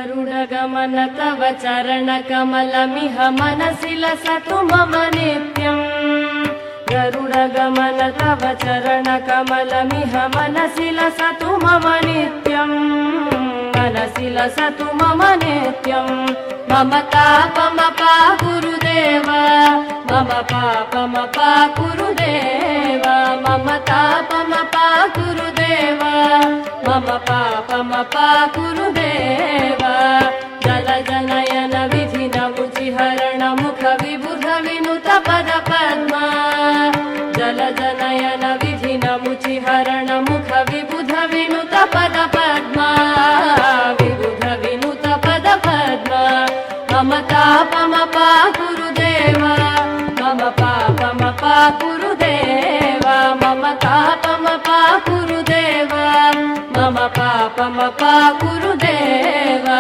गरुडगमन तव चरणकमलमिह मनसि लसतु मम नित्यम्। गरुडगमन तव चरणकमलमिह मनसि लसतु मम नित्यम्। मनसि लसतु मम नित्यम्। मम तापमपा गुरुदेव, मम पापमपा गुरुदेव, मम तापमपा गुरुदेव, मम पापमपा गुरुदेव। जलजनयन विधिन मुचिहरण मुख विबुध विनुत पद पद्मा। जलजनयन विधिन मुचिहरण मुख विबुध विनुत पद पद्मा। विबुध विनुत पद पद्मा। मम तापमपा गुरुदेव, मम पापमपा गुरुदेव, मम तापमपा गुरुदेव, मम पापमपा गुरुदेव।